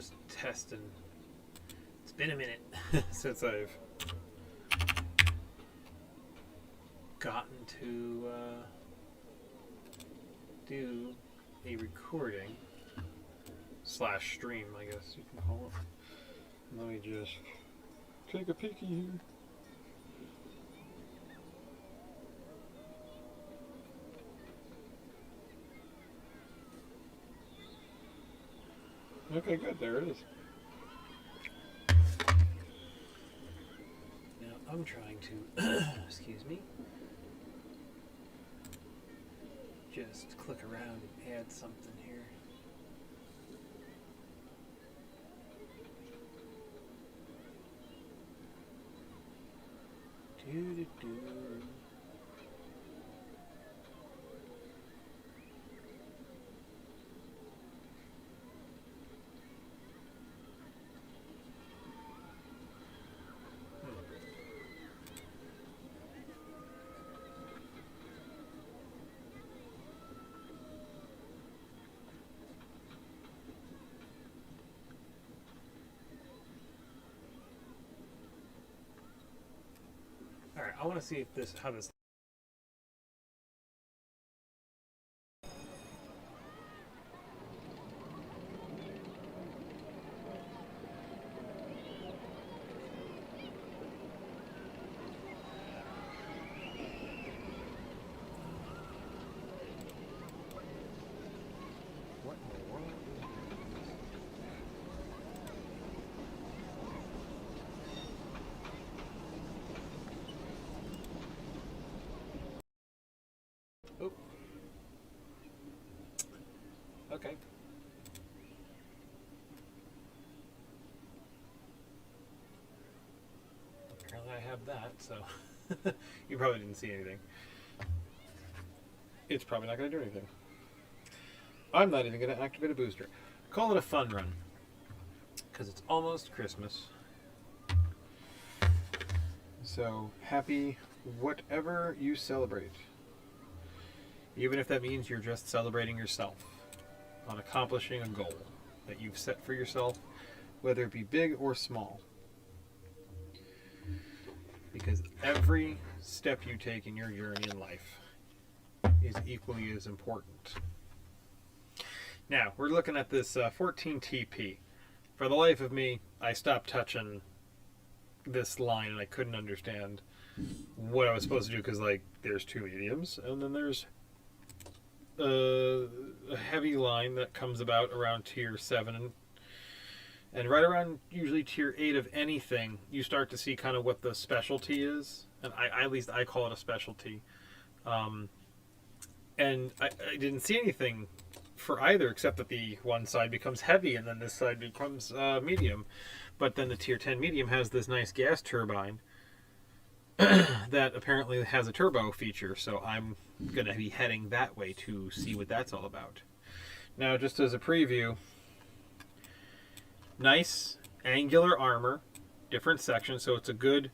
just testing. It's been a minute since I've gotten to do a recording slash stream, I guess you can call it. Let me just take a peeky here. Okay, good. There it is. Now I'm trying to, excuse me, just click around and add something here. Do-do-do. All right, I want to see if this how this. What in the world? Oh. Okay. Apparently I have that, so you probably didn't see anything. It's probably not going to do anything. I'm not even going to activate a booster. Call it a fun run. Because it's almost Christmas. So, happy whatever you celebrate. Even if that means you're just celebrating yourself on accomplishing a goal that you've set for yourself, whether it be big or small. Because every step you take in your journey in life is equally as important. Now, we're looking at this 14 TP. For the life of me, I stopped touching this line and I couldn't understand what I was supposed to do because, like, there's two mediums and then there's a heavy line that comes about around tier 7 and right around usually tier 8 of anything you start to see kind of what the specialty is, and I at least I call it a specialty, and I didn't see anything for either except that the one side becomes heavy and then this side becomes medium, but then the tier 10 medium has this nice gas turbine that apparently has a turbo feature, so I'm going to be heading that way to see what that's all about. Now, just as a preview, nice angular armor, different sections, so it's a good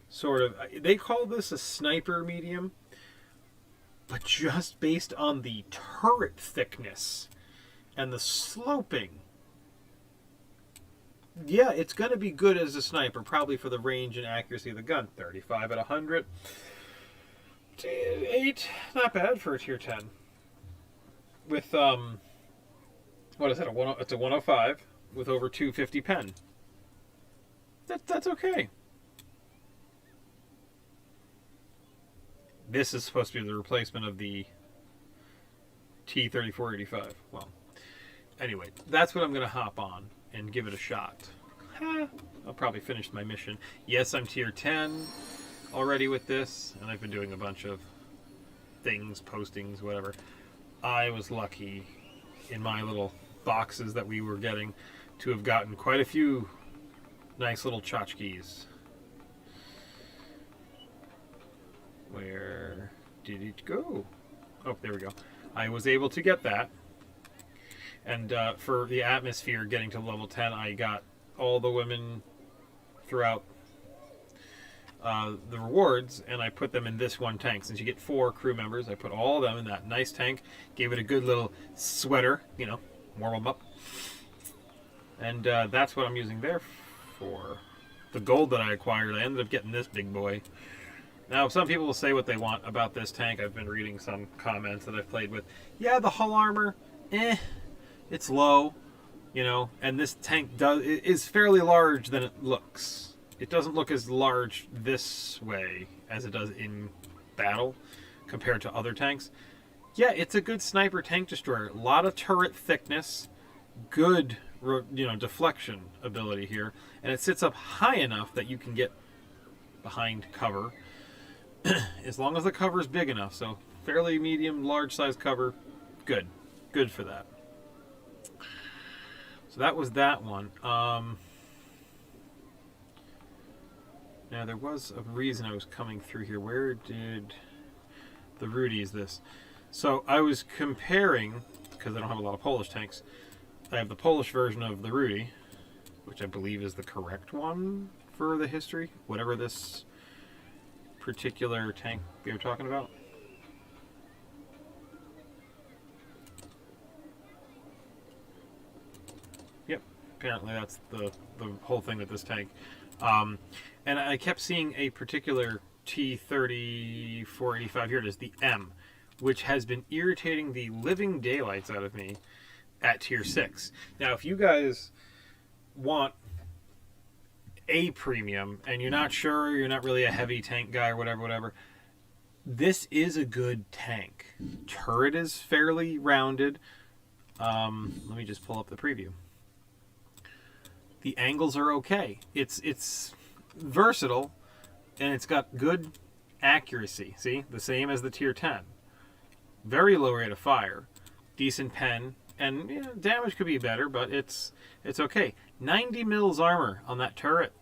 sort of, they call this a sniper medium, but just based on the turret thickness and the sloping, yeah, it's going to be good as a sniper, probably for the range and accuracy of the gun. 35 at 100. 8, not bad for a tier 10. With, what is it? It's a 105 with over 250 pen. That's okay. This is supposed to be the replacement of the T-3485. Well, anyway, that's what I'm going to hop on and give it a shot. I'll probably finish my mission. Yes, I'm tier 10 already with this, and I've been doing a bunch of things, postings, whatever. I was lucky in my little boxes that we were getting to have gotten quite a few nice little tchotchkes. Where did it go? Oh, there we go. I was able to get that. And for the atmosphere, getting to level 10, I got all the women throughout the rewards, and I put them in this one tank. Since you get 4 crew members, I put all of them in that nice tank, gave it a good little sweater, you know, warm them up. And that's what I'm using there for. The gold that I acquired, I ended up getting this big boy. Now, some people will say what they want about this tank. I've been reading some comments that I've played with. Yeah, the hull armor, it's low, you know, and this tank is fairly large than it looks. It doesn't look as large this way as it does in battle compared to other tanks. Yeah, it's a good sniper tank destroyer. A lot of turret thickness, good, you know, deflection ability here, and it sits up high enough that you can get behind cover. As long as the cover is big enough, so fairly medium, large size cover, good for that. So that was that one. Now there was a reason I was coming through here. Where did the Rudy is this? So I was comparing, because I don't have a lot of Polish tanks. I have the Polish version of the Rudy, which I believe is the correct one for the history, whatever this particular tank they were talking about. Yep, apparently that's the whole thing with this tank. And I kept seeing a particular T-3485, here it is, the M, which has been irritating the living daylights out of me at tier 6. Now, if you guys want a premium and you're not sure, you're not really a heavy tank guy or whatever, this is a good tank. Turret is fairly rounded. Let me just pull up the preview. The angles are okay. It's versatile, and it's got good accuracy. See, the same as the tier 10. Very low rate of fire, decent pen, and yeah, damage could be better, but it's okay. 90 mils armor on that turret,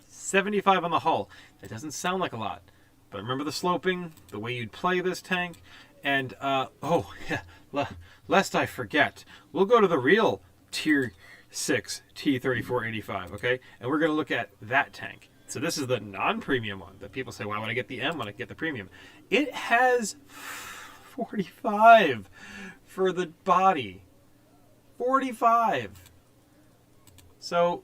75 on the hull. That doesn't sound like a lot, but remember the sloping, the way you'd play this tank, and oh yeah, lest I forget, we'll go to the real tier 6 T-3485, okay, and we're going to look at that tank. So this is the non-premium one that people say, why would I get the M when I get the premium? It has 45 for the body. 45. So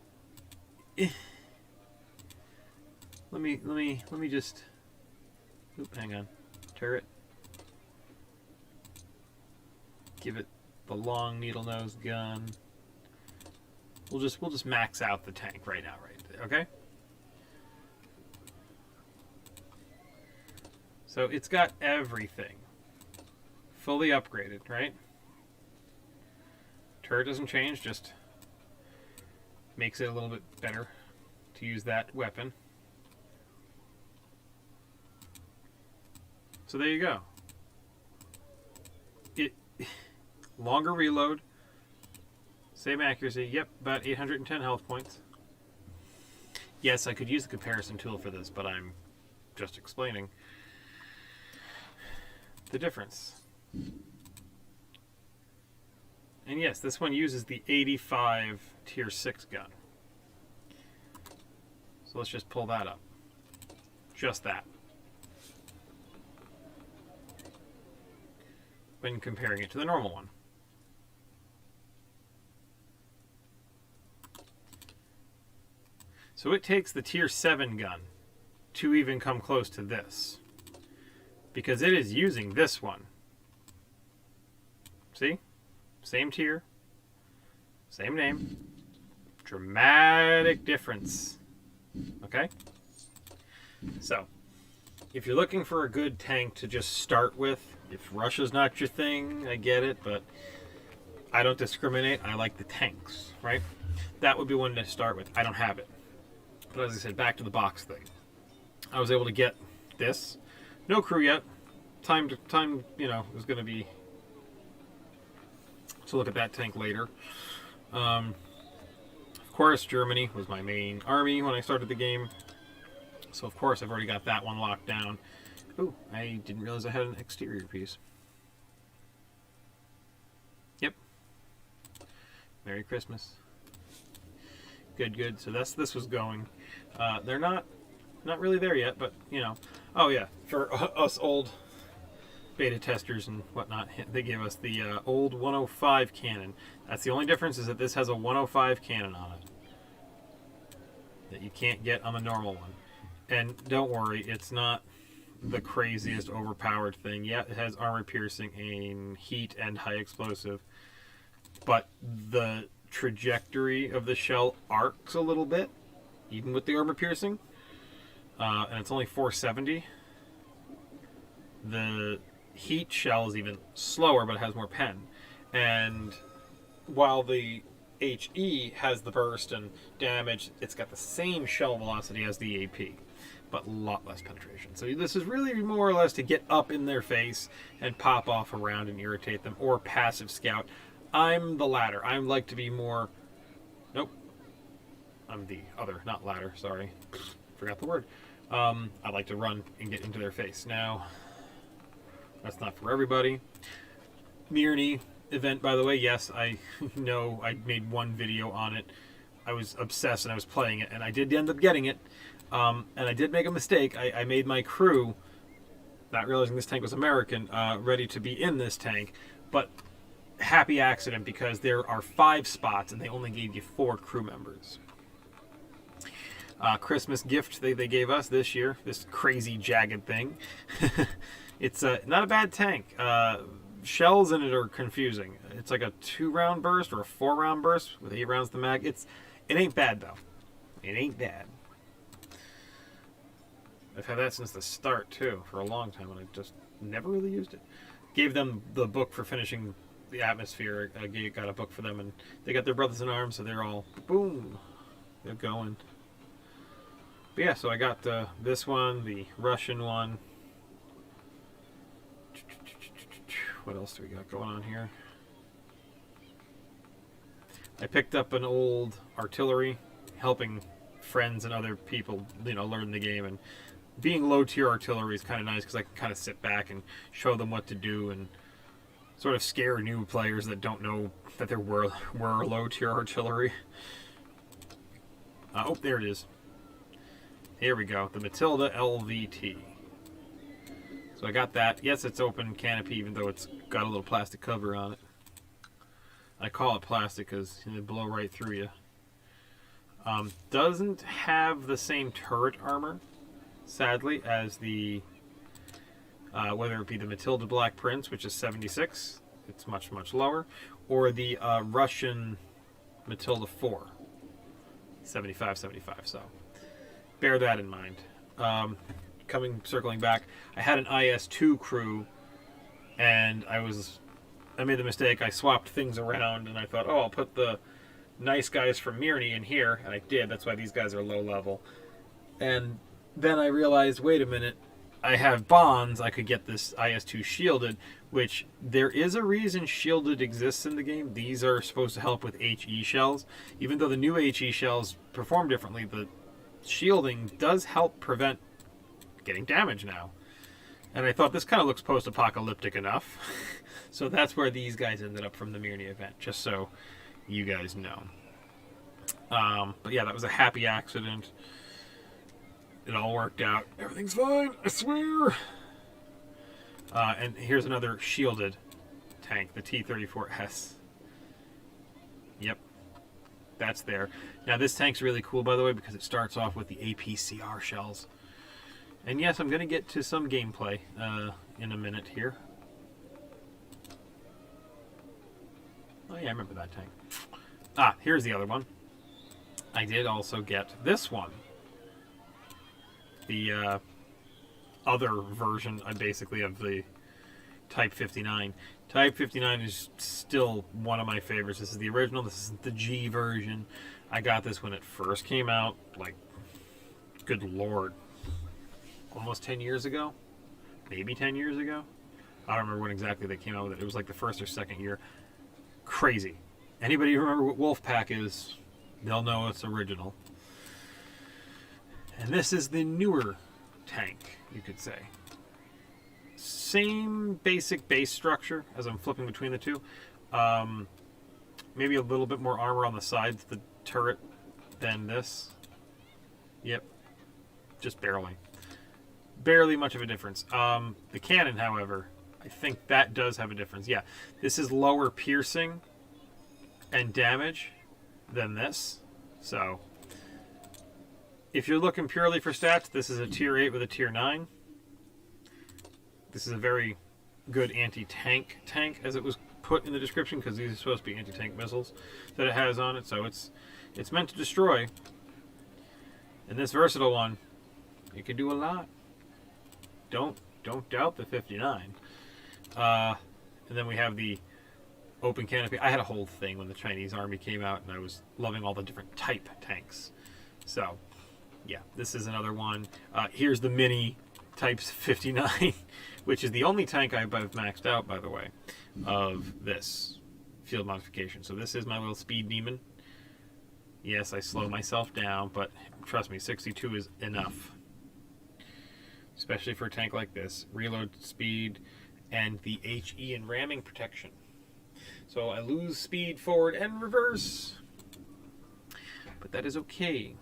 let me just hang on. Turret. Give it the long needle nose gun. We'll just max out the tank right now, right? Okay? So it's got everything fully upgraded, right? Turret doesn't change, just makes it a little bit better to use that weapon. So there you go. It longer reload, same accuracy. Yep, about 810 health points. Yes, I could use the comparison tool for this, but I'm just explaining the difference. And yes, this one uses the 85 tier 6 gun. So let's just pull that up. Just that. When comparing it to the normal one. So it takes the tier 7 gun to even come close to this, because it is using this one. See? Same tier, same name, dramatic difference. Okay? So, if you're looking for a good tank to just start with, if Russia's not your thing, I get it, but I don't discriminate. I like the tanks, right? That would be one to start with. I don't have it. But as I said, back to the box thing. I was able to get this. No crew yet. Time, you know, is going to be to look at that tank later. Of course, Germany was my main army when I started the game. So, of course, I've already got that one locked down. Ooh, I didn't realize I had an exterior piece. Yep. Merry Christmas. Good, good. So this was going. They're not really there yet, but, you know. Oh, yeah. For us old beta testers and whatnot, they gave us the old 105 cannon. That's the only difference, is that this has a 105 cannon on it that you can't get on the normal one. And don't worry, it's not the craziest overpowered thing. Yeah, it has armor piercing and heat and high explosive, but the trajectory of the shell arcs a little bit, even with the armor piercing, and it's only 470. The heat shell is even slower, but it has more pen. And while the HE has the burst and damage, it's got the same shell velocity as the AP, but a lot less penetration. So this is really more or less to get up in their face and pop off around and irritate them, or passive scout. I'm the latter. I like to be more... Nope. I'm the other, not ladder, sorry. Forgot the word. I like to run and get into their face. Now, that's not for everybody. Mirny event, by the way, yes, I know I made one video on it. I was obsessed and I was playing it, and I did end up getting it. And I did make a mistake. I made my crew, not realizing this tank was American, ready to be in this tank. But happy accident, because there are 5 spots and they only gave you 4 crew members. Christmas gift they gave us this year, this crazy jagged thing. It's not a bad tank. Shells in it are confusing. It's like a 2-round burst or a 4-round burst with 8 rounds to mag. It ain't bad though. It ain't bad. I've had that since the start too, for a long time, and I just never really used it. Gave them the book for finishing the atmosphere. I got a book for them, and they got their brothers in arms, so they're all boom. They're going. But yeah, so I got this one, the Russian one. What else do we got going on here? I picked up an old artillery, helping friends and other people, learn the game. And being low-tier artillery is kind of nice, because I can kind of sit back and show them what to do and sort of scare new players that don't know that there were low-tier artillery. Oh, there it is. Here we go, the Matilda LVT. So I got that. Yes, it's open canopy, even though it's got a little plastic cover on it. I call it plastic because they blow right through you. Doesn't have the same turret armor, sadly, as the whether it be the Matilda Black Prince, which is 76, it's much, much lower, or the Russian Matilda 4, 75, 75. So bear that in mind. Circling back, I had an IS-2 crew, and I made the mistake. I swapped things around, and I thought, oh, I'll put the nice guys from Mirny in here, and I did. That's why these guys are low level. And then I realized, wait a minute, I have bonds. I could get this IS-2 shielded, which there is a reason shielded exists in the game. These are supposed to help with HE shells. Even though the new HE shells perform differently, the shielding does help prevent getting damage now. And I thought, this kind of looks post-apocalyptic enough. So that's where these guys ended up from the Mirny event, just so you guys know. But yeah, that was a happy accident. It all worked out. Everything's fine, I swear. And here's another shielded tank, the T-34S. Yep, that's there. Now this tank's really cool, by the way, because it starts off with the APCR shells. And yes, I'm going to get to some gameplay in a minute here. Oh yeah, I remember that tank. Ah, here's the other one. I did also get this one. The other version, basically, of the Type 59. Type 59 is still one of my favorites. This is the original. This is the G version. I got this when it first came out. Like, good lord. Almost 10 years ago? Maybe 10 years ago? I don't remember when exactly they came out with it. It was like the first or second year. Crazy. Anybody remember what Wolfpack is, they'll know it's original. And this is the newer tank, you could say. Same basic base structure as I'm flipping between the two. Maybe a little bit more armor on the sides of the turret than this. Yep. Just barely. Barely much of a difference. The cannon, however, I think that does have a difference. Yeah, this is lower piercing and damage than this. So, if you're looking purely for stats, this is a tier 8 with a tier 9. This is a very good anti-tank tank, as it was put in the description, because these are supposed to be anti-tank missiles that it has on it. So it's meant to destroy. And this versatile one, it can do a lot. Don't doubt the 59. And then we have the open canopy. I had a whole thing when the Chinese army came out, and I was loving all the different type tanks. So, yeah, this is another one. Here's the mini Types 59, which is the only tank I've maxed out, by the way, of this field modification. So this is my little speed demon. Yes, I slow myself down, but trust me, 62 is enough. Especially for a tank like this. Reload speed and the HE and ramming protection. So I lose speed forward and reverse. But that is okay.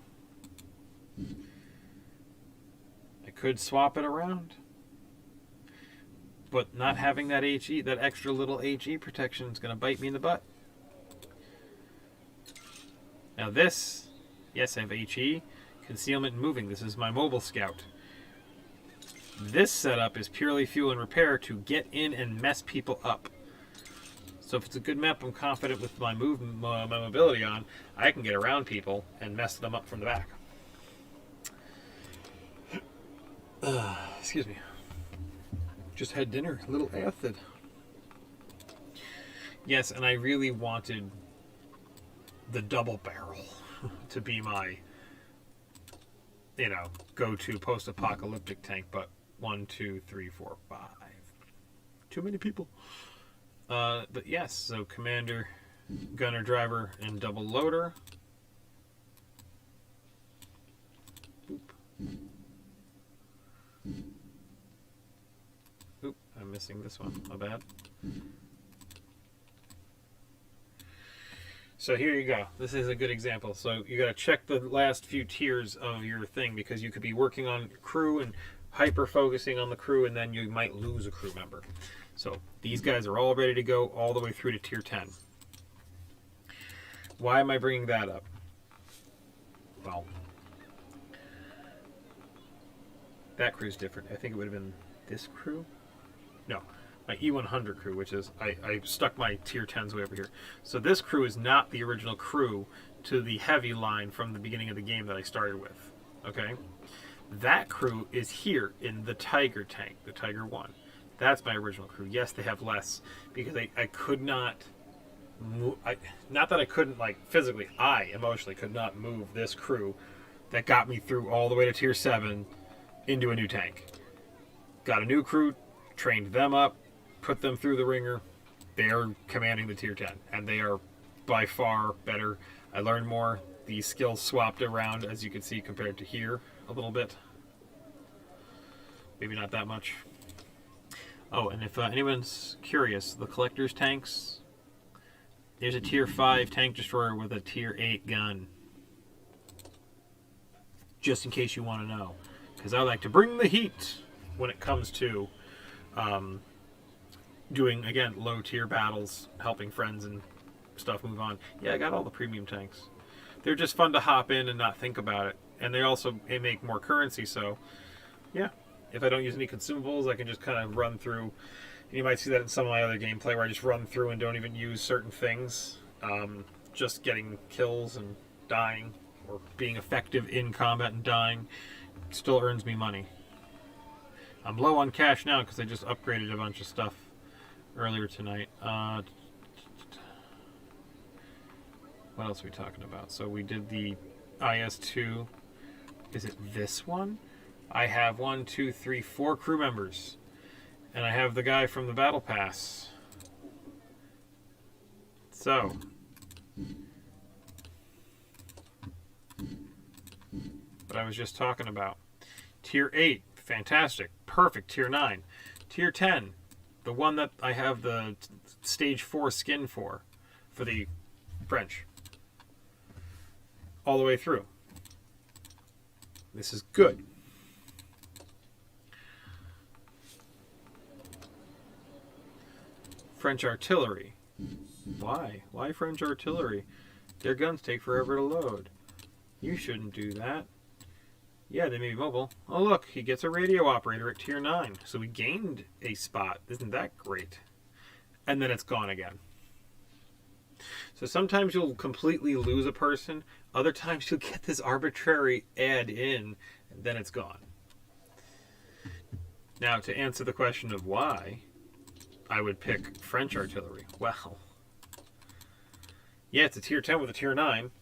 I could swap it around. But not having that HE, that extra little HE protection, is going to bite me in the butt. Now this, yes, I have HE, concealment and moving. This is my mobile scout. This setup is purely fuel and repair to get in and mess people up. So if it's a good map I'm confident with my mobility on, I can get around people and mess them up from the back. Excuse me. Just had dinner, a little acid. Yes, and I really wanted the double barrel to be my, go-to post-apocalyptic tank, but 1, 2, 3, 4, 5. Too many people. But yes, so commander, gunner, driver, and double loader. Oop, I'm missing this one. My bad. So here you go. This is a good example. So you got to check the last few tiers of your thing, because you could be working on crew and hyper focusing on the crew, and then you might lose a crew member. So these guys are all ready to go all the way through to tier 10. Why am I bringing that up? Well, that crew's different. I think it would have been this crew. No, my E100 crew, which is, I stuck my tier 10s way over here. So this crew is not the original crew to the heavy line from the beginning of the game that I started with. Okay? That crew is here in the Tiger tank, the Tiger 1. That's my original crew. Yes, they have less, because I could not move. Not that I couldn't, physically, I emotionally could not move this crew that got me through all the way to tier 7 into a new tank. Got a new crew, trained them up, put them through the ringer. They are commanding the tier 10, and they are by far better. I learned more. The skills swapped around, as you can see, compared to here a little bit. Maybe not that much. Oh, and if anyone's curious, the collector's tanks, there's a tier 5 tank destroyer with a tier 8 gun. Just in case you want to know. Because I like to bring the heat when it comes to doing, again, low tier battles, helping friends and stuff move on. Yeah, I got all the premium tanks. They're just fun to hop in and not think about it. And they make more currency, so yeah. If I don't use any consumables, I can just kind of run through. And you might see that in some of my other gameplay where I just run through and don't even use certain things. Just getting kills and dying, or being effective in combat and dying, still earns me money. I'm low on cash now because I just upgraded a bunch of stuff earlier tonight. What else are we talking about? So we did the IS-2. Is it this one? I have 1, 2, 3, 4 crew members. And I have the guy from the Battle Pass. So. What I was just talking about. Tier 8, fantastic. Perfect. Tier 9. Tier 10, the one that I have the stage 4 skin for the French. All the way through. This is good. French artillery. Why? Why French artillery? Their guns take forever to load. You shouldn't do that. Yeah, they may be mobile. Oh look, he gets a radio operator at tier 9. So we gained a spot. Isn't that great? And then it's gone again. So sometimes you'll completely lose a person. Other times you'll get this arbitrary add in, and then it's gone. Now, to answer the question of why I would pick French artillery. Well, yeah, it's a tier 10 with a tier 9.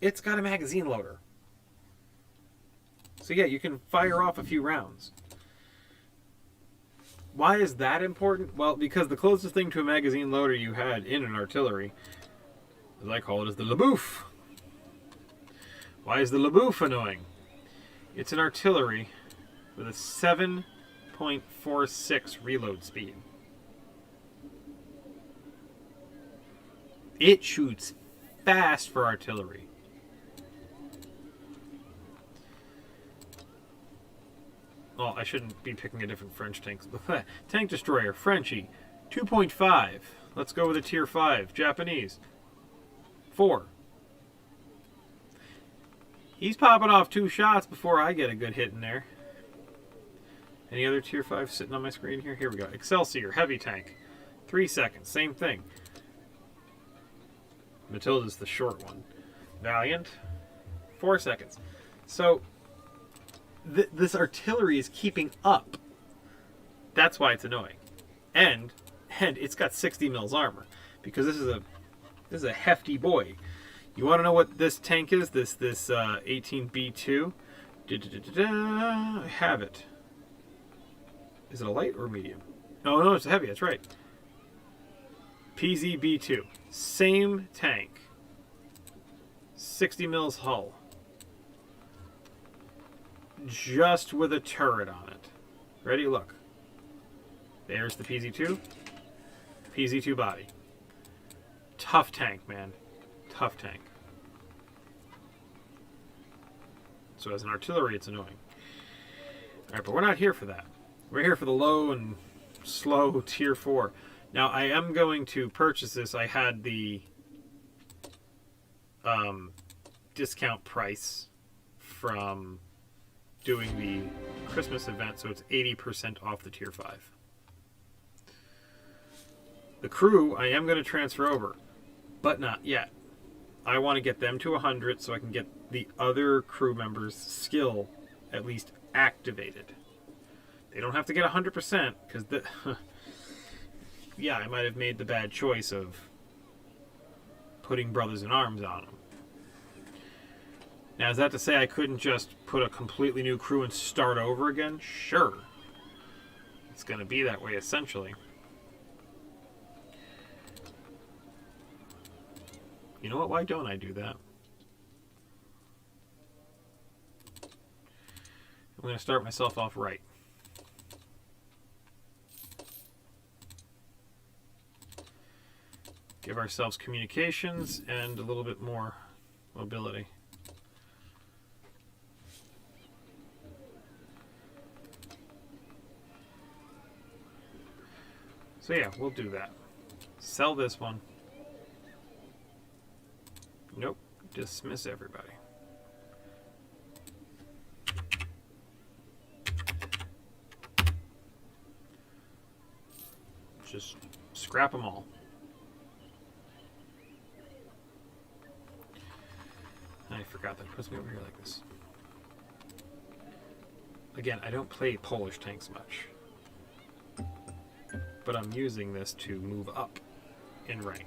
It's got a magazine loader. So yeah, you can fire off a few rounds. Why is that important? Well, because the closest thing to a magazine loader you had in an artillery, as I call it, is the LeBouf. Why is the LeBouf annoying? It's an artillery with a 7.46 reload speed. It shoots fast for artillery. Well, I shouldn't be picking a different French tank. Tank destroyer, Frenchie, 2.5. Let's go with a tier 5. Japanese, 4. He's popping off 2 shots before I get a good hit in there. Any other tier 5 sitting on my screen here? Here we go. Excelsior, heavy tank, 3 seconds. Same thing. Matilda's the short one. Valiant, 4 seconds. So this artillery is keeping up. That's why it's annoying. And it's got 60 mils armor, because this is a hefty boy. You want to know what this tank is? This 18B2. I have it. Is it a light or medium? No, it's a heavy. That's right. PZB2. Same tank. 60 mils hull. Just with a turret on it. Ready? Look. There's the PZ2. PZ2 body. Tough tank, man. Tough tank. So as an artillery, it's annoying. Alright, but we're not here for that. We're here for the low and slow tier 4. Now, I am going to purchase this. I had the discount price from doing the Christmas event, so it's 80% off the tier 5. The crew, I am going to transfer over, but not yet. I want to get them to 100 so I can get the other crew members' skill at least activated. They don't have to get 100%, because yeah, I might have made the bad choice of putting Brothers in Arms on them. Now, is that to say I couldn't just put a completely new crew and start over again? Sure. It's going to be that way, essentially. You know what? Why don't I do that? I'm going to start myself off right. Give ourselves communications and a little bit more mobility. So yeah, we'll do that. Sell this one. Nope. Dismiss everybody. Just scrap them all. I forgot that it puts me over here like this. Again, I don't play Polish tanks much, but I'm using this to move up in rank.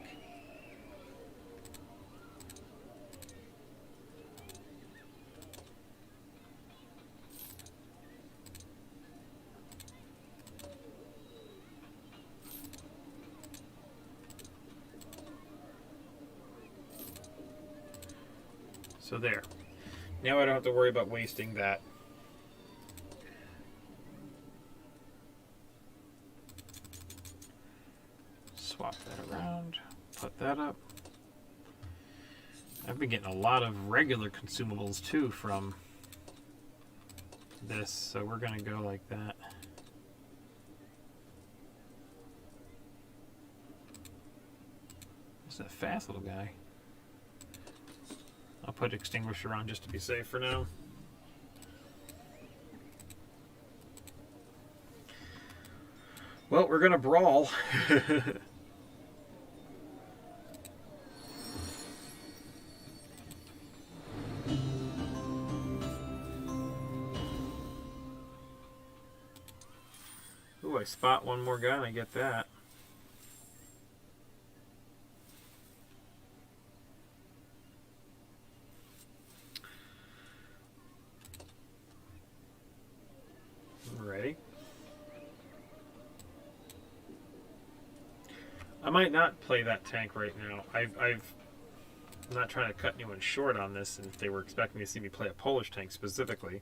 So there. Now I don't have to worry about wasting that. Swap that around. Put that up. I've been getting a lot of regular consumables too from this, so we're going to go like that. It's a fast little guy. I'll put extinguisher on just to be safe for now. Well, we're gonna brawl. Ooh, I spot one more guy and I get that. Ready? I might not play that tank right now. I'm not trying to cut anyone short on this, and if they were expecting to see me play a Polish tank specifically.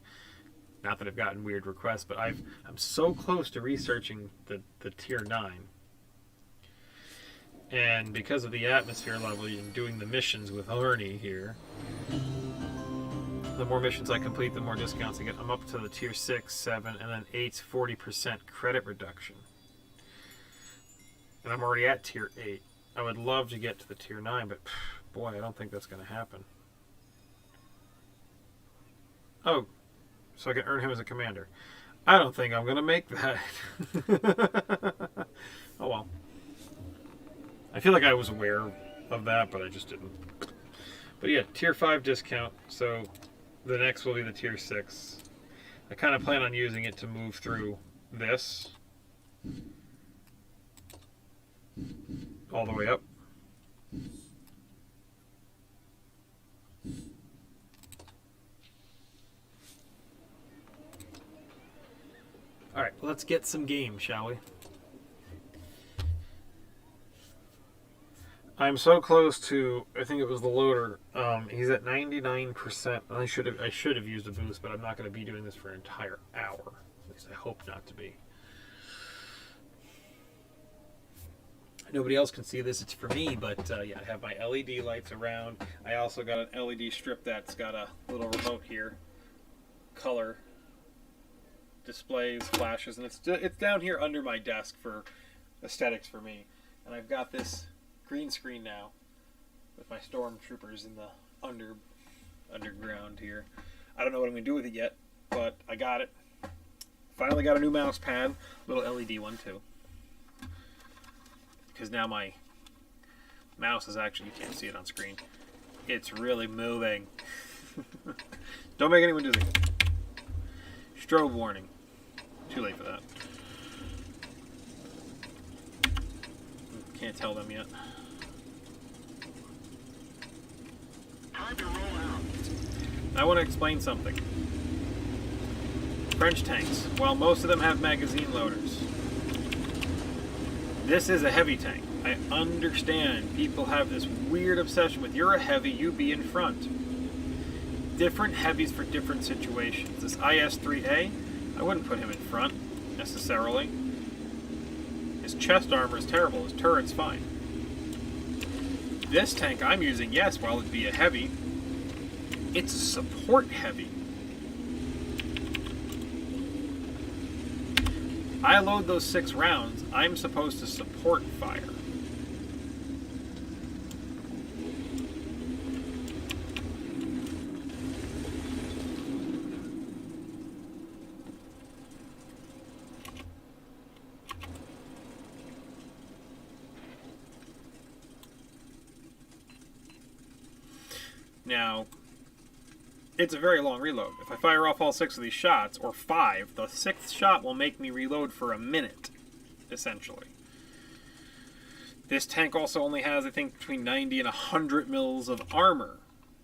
Not that I've gotten weird requests, but I'm so close to researching the tier 9. And because of the atmosphere level and doing the missions with Ernie here, the more missions I complete, the more discounts I get. I'm up to the tier 6, 7, and then 8's 40% credit reduction. And I'm already at tier 8. I would love to get to the tier 9, but boy, I don't think that's going to happen. Oh, so I can earn him as a commander. I don't think I'm going to make that. Oh well. I feel like I was aware of that, but I just didn't. But yeah, tier 5 discount, so the next will be the tier 6. I kind of plan on using it to move through this all the way up. All right, let's get some game, shall we? I'm so close to, I think it was the loader. He's at 99%. I should have used a boost, but I'm not going to be doing this for an entire hour. At least I hope not to be. Nobody else can see this, it's for me, but yeah, I have my LED lights around. I also got an LED strip that's got a little remote here. Color displays, flashes, and it's down here under my desk for aesthetics for me. And I've got this green screen now with my stormtroopers in the underground here. I don't know what I'm going to do with it yet, but I got it. Finally got a new mouse pad, little LED one too. Because now my mouse is actually, you can't see it on screen, it's really moving. Don't make anyone dizzy. Strobe warning. Too late for that. Can't tell them yet. Time to roll out. I want to explain something. French tanks, while most of them have magazine loaders, this is a heavy tank. I understand people have this weird obsession with, you're a heavy, you be in front. Different heavies for different situations. This IS-3A, I wouldn't put him in front, necessarily. His chest armor is terrible, his turret's fine. This tank I'm using, yes, while it be a heavy, it's a support heavy. I load those 6 rounds, I'm supposed to support fire. Now, it's a very long reload. If I fire off all 6 of these shots, or 5, the 6th shot will make me reload for a minute, essentially. This tank also only has, I think, between 90 and 100 mils of armor.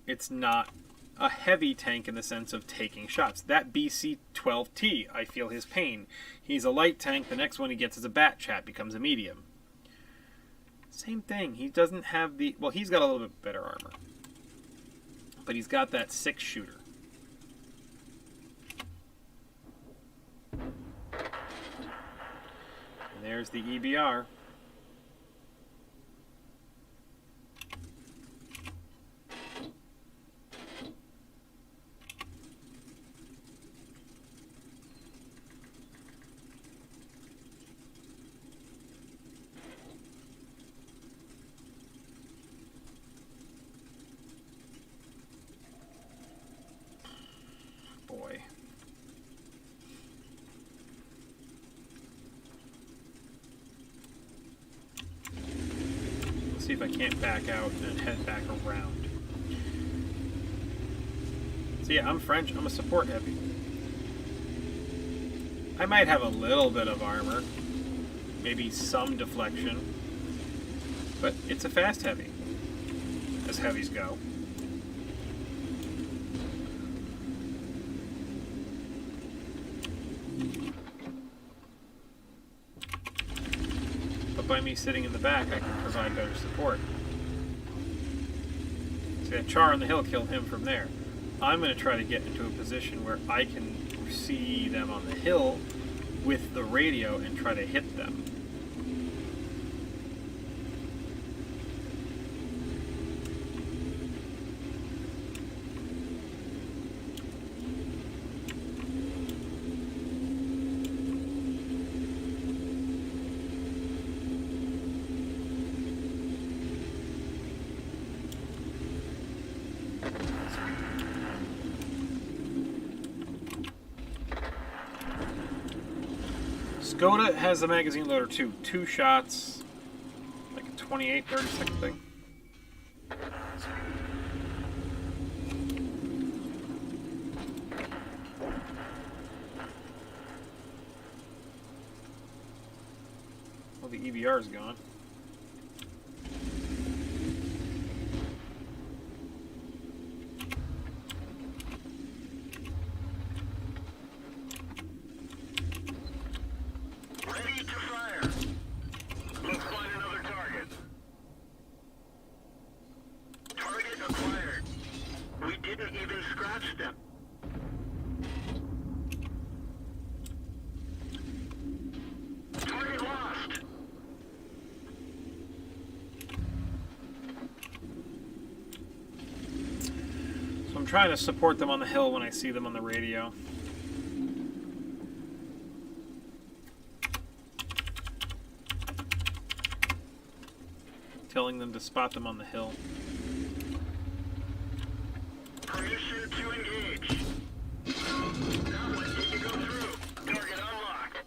It's not a heavy tank in the sense of taking shots. That BC-12T, I feel his pain. He's a light tank. The next one he gets is a Bat Chat, becomes a medium. Same thing. He doesn't have the... Well, he's got a little bit better armor. But he's got that 6-shooter. And there's the EBR. see if I can't back out and head back around. So yeah, I'm French. I'm a support heavy. I might have a little bit of armor, maybe some deflection, but it's a fast heavy, as heavies go. By me sitting in the back, I can provide better support. See, that Char on the hill killed him from there. I'm going to try to get into a position where I can see them on the hill with the radio and try to hit them. Skoda has the magazine loader too. 2 shots, like a 28, 30-second thing. Well, the EBR is gone. I'm trying to support them on the hill when I see them on the radio. Telling them to spot them on the hill. Permission to engage. That one need to go through. Target unlocked.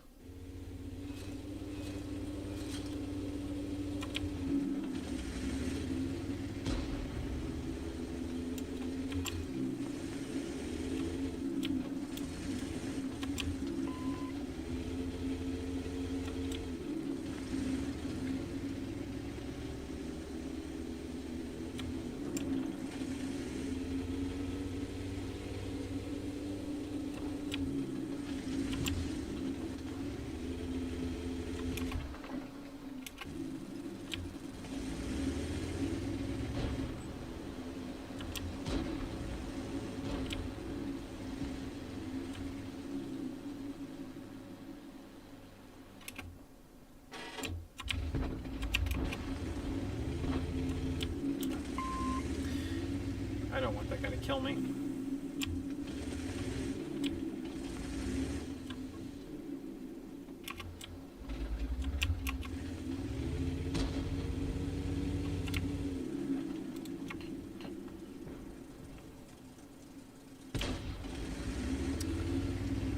I don't want that guy to kill me.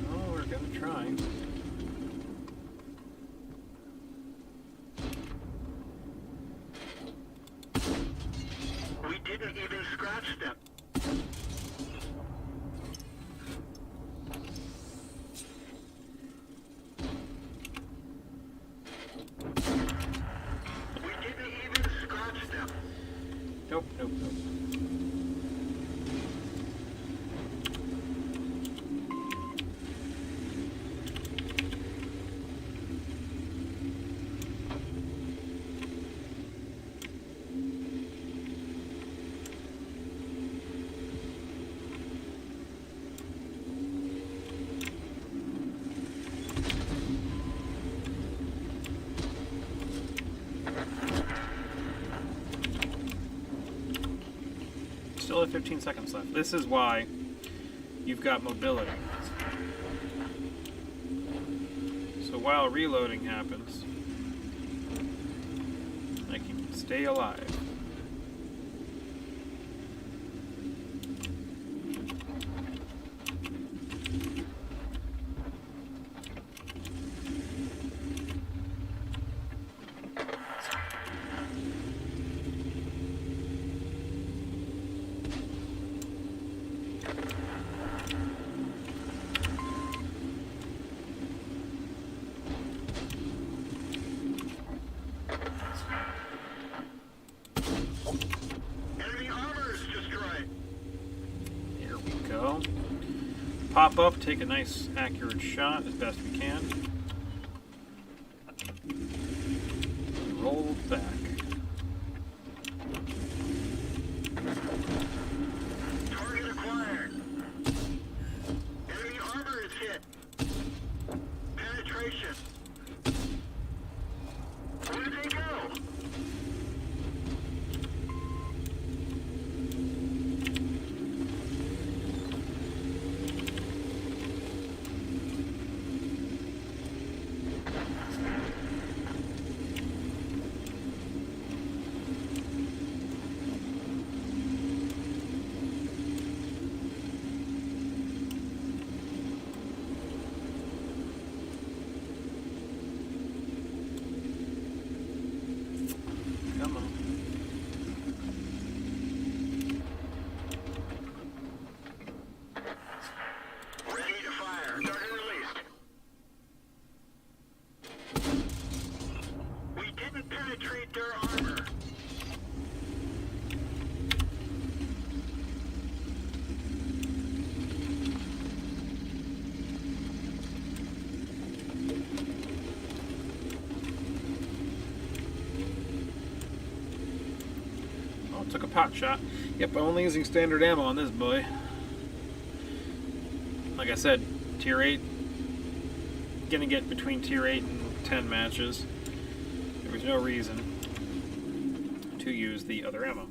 Oh, we're gonna try. We didn't even scratch them. We didn't even scratch them. Nope, nope, nope. Still have 15 seconds left. This is why you've got mobility. So while reloading happens, I can stay alive. go. Pop up, take a nice accurate shot as best we can. Roll back. Target acquired. Enemy armor is hit. Penetration. Where did they go? Come on. Ready to fire. Target released. We didn't penetrate their armor. Oh, took a pot shot. Yep, I'm only using standard ammo on this boy. Like I said, tier 8. Gonna get between tier 8 and 10 matches. There was no reason to use the other ammo.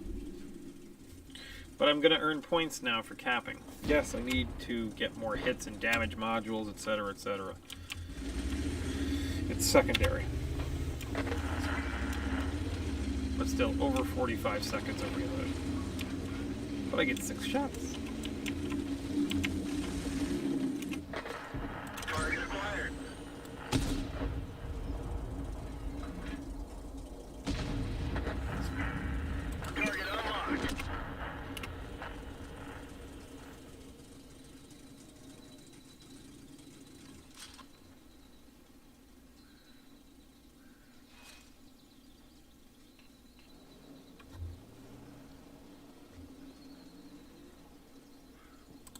But I'm gonna earn points now for capping. Yes, I need to get more hits and damage modules, etc., etc. It's secondary. But still, over 45 seconds of reload. But I get 6 shots. Target acquired. Target unlocked.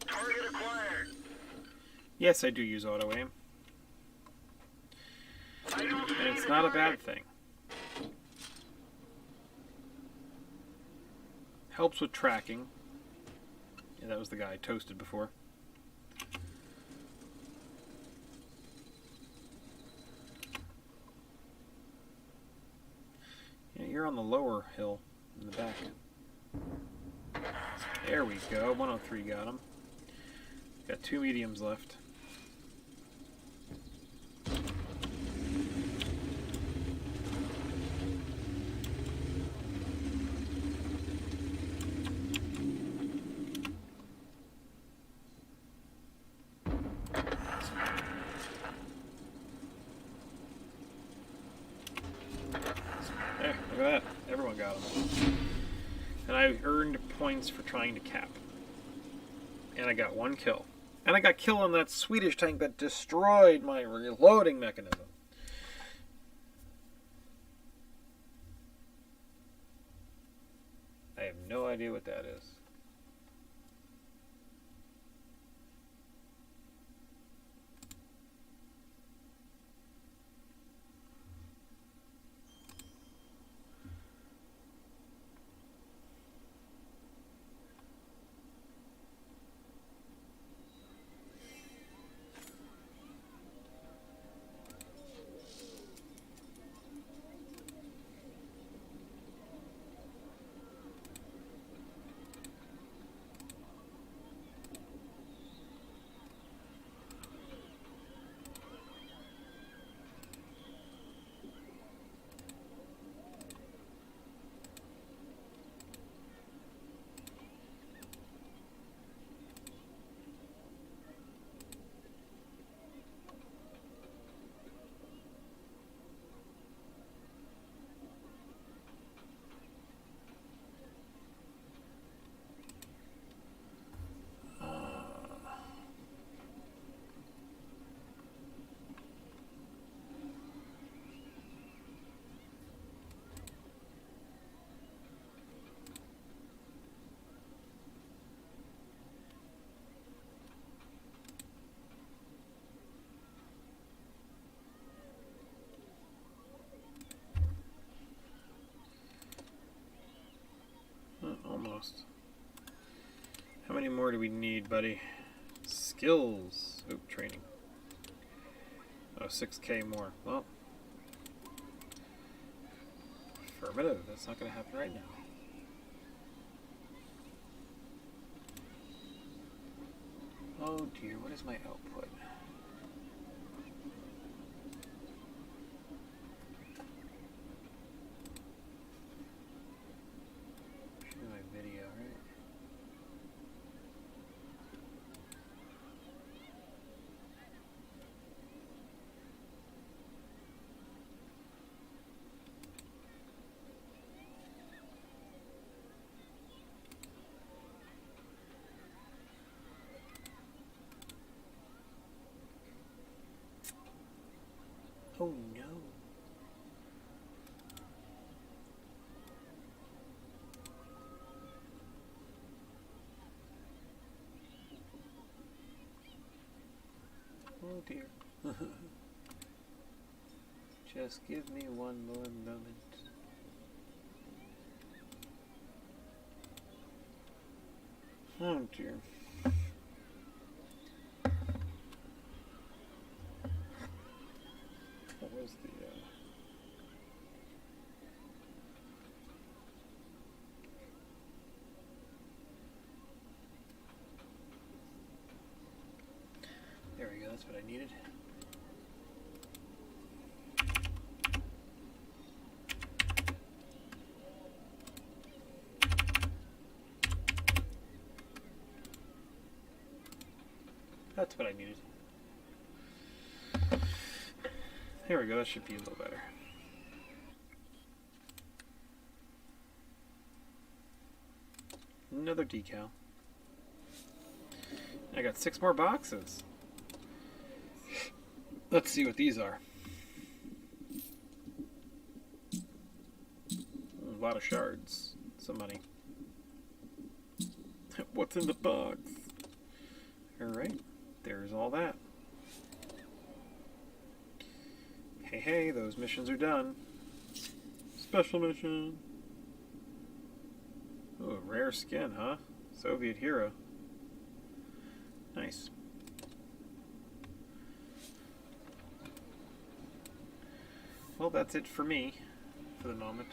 Target acquired. Yes, I do use auto aim. I don't see And it's the not a target. bad thing. Helps with tracking. Yeah, that was the guy I toasted before. Yeah, you're on the lower hill in the back. There we go. 103 got him. Got 2 mediums left. There, look at that. Everyone got him. And I earned points for trying to cap. And I got 1 kill. And I got killed on that Swedish tank that destroyed my reloading mechanism. I have no idea what that is. almost. How many more do we need, buddy? Skills. Oh, training. Oh, 6K more. Well, affirmative. That's not going to happen right now. Oh dear, what is my output? Show my video, right? Oh no. Oh dear. Just give me one more moment. Oh dear. What was the There we go, that's what I needed. That's what I needed. There we go, that should be a little better. Another decal. I got 6 more boxes. Let's see what these are. A lot of shards. Some money. What's in the box? Alright, there's all that. Hey, hey, those missions are done. Special mission. Oh, rare skin, huh? Soviet hero. Nice. Well, that's it for me for the moment.